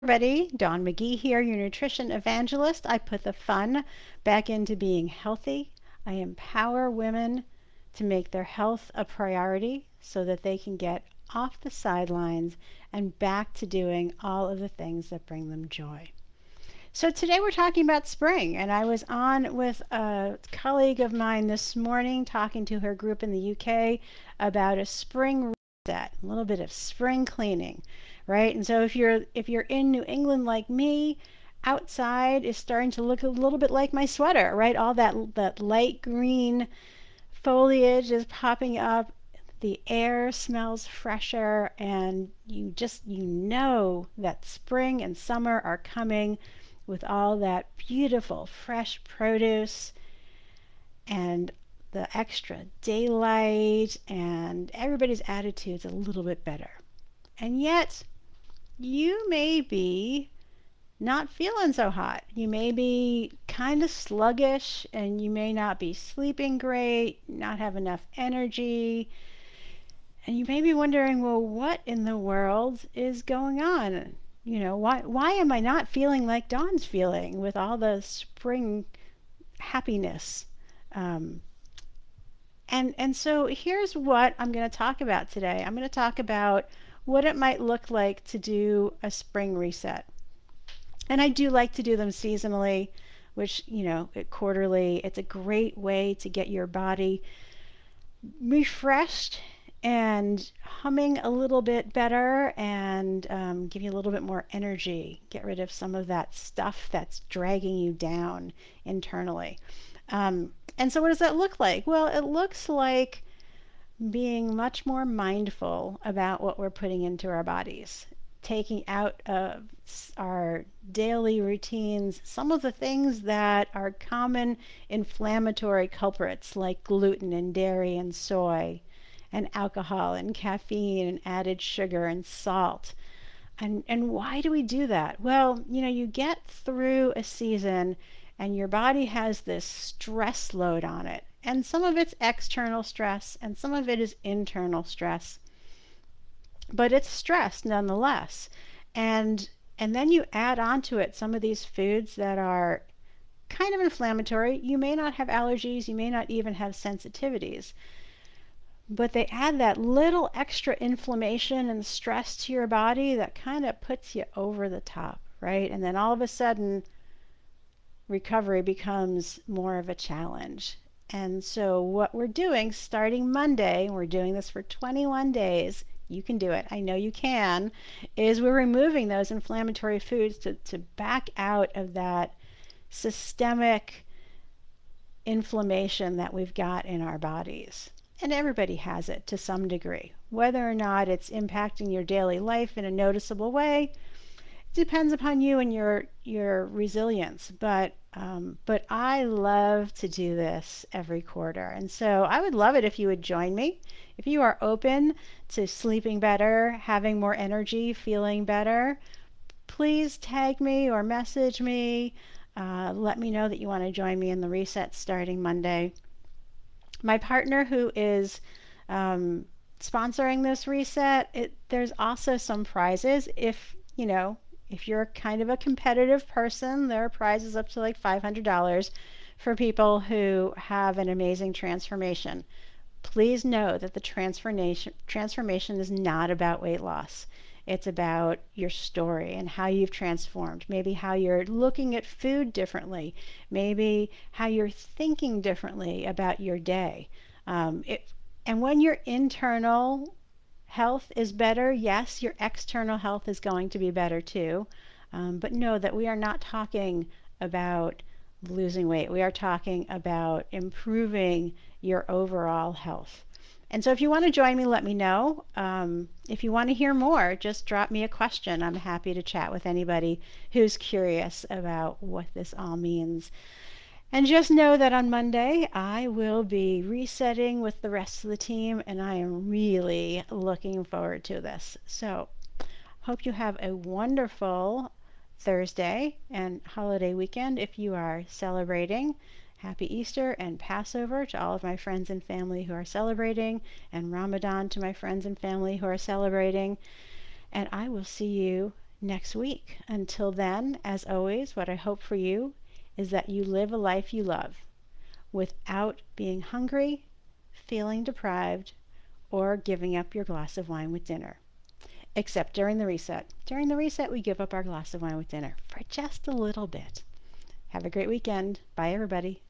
Everybody, Dawn McGee here, your nutrition evangelist. I put the fun back into being healthy. I empower women to make their health a priority so that they can get off the sidelines and back to doing all of the things that bring them joy. So today we're talking about spring, and I was on with a colleague of mine this morning talking to her group in the UK about a spring reset, a little bit of spring cleaning, right? And so if you're in New England like me, outside is starting to look a little bit like my sweater, right? All that light green foliage is popping up. The air smells fresher, and you know that spring and summer are coming with all that beautiful fresh produce and the extra daylight, and everybody's attitude's a little bit better. And yet, you may be not feeling so hot. You may be kind of sluggish, and you may not be sleeping great, not have enough energy, and you may be wondering, well, what in the world is going on? Why am I not feeling like Dawn's feeling with all the spring happiness? Um, and so here's what I'm going to talk about today. I'm going to talk about what it might look like to do a spring reset. And I do like to do them seasonally, which, quarterly. It's a great way to get your body refreshed and humming a little bit better, and give you a little bit more energy. Get rid of some of that stuff that's dragging you down internally. And so, what does that look like? Well, it looks like being much more mindful about what we're putting into our bodies, taking out of our daily routines some of the things that are common inflammatory culprits like gluten and dairy and soy and alcohol and caffeine and added sugar and salt. And why do we do that? Well, you get through a season and your body has this stress load on it. And some of it's external stress and some of it is internal stress. But it's stress nonetheless. And then you add onto it some of these foods that are kind of inflammatory. You may not have allergies, you may not even have sensitivities, but they add that little extra inflammation and stress to your body that kind of puts you over the top, right? And then all of a sudden, recovery becomes more of a challenge. And so, what we're doing starting Monday, we're doing this for 21 days. You can do it. I know you can. Is we're removing those inflammatory foods to back out of that systemic inflammation that we've got in our bodies. And everybody has it to some degree. Whether or not it's impacting your daily life in a noticeable way depends upon you and your resilience. But I love to do this every quarter, and so I would love it if you would join me. If you are open to sleeping better, having more energy, feeling better, please tag me or message me. Let me know that you want to join me in the reset starting Monday. My partner, who is sponsoring this reset, there's also some prizes. If you're kind of a competitive person, there are prizes up to like $500 for people who have an amazing transformation. Please know that the transformation is not about weight loss. It's about your story and how you've transformed. Maybe how you're looking at food differently. Maybe how you're thinking differently about your day. And when your internal health is better, yes, your external health is going to be better too. But know that we are not talking about losing weight. We are talking about improving your overall health. And so if you want to join me, let me know. If you want to hear more, just drop me a question. I'm happy to chat with anybody who's curious about what this all means. And just know that on Monday, I will be resetting with the rest of the team, and I am really looking forward to this. So, hope you have a wonderful Thursday and holiday weekend if you are celebrating. Happy Easter and Passover to all of my friends and family who are celebrating, and Ramadan to my friends and family who are celebrating. And I will see you next week. Until then, as always, what I hope for you is that you live a life you love without being hungry, feeling deprived, or giving up your glass of wine with dinner. Except during the reset. During the reset, we give up our glass of wine with dinner for just a little bit. Have a great weekend. Bye, everybody.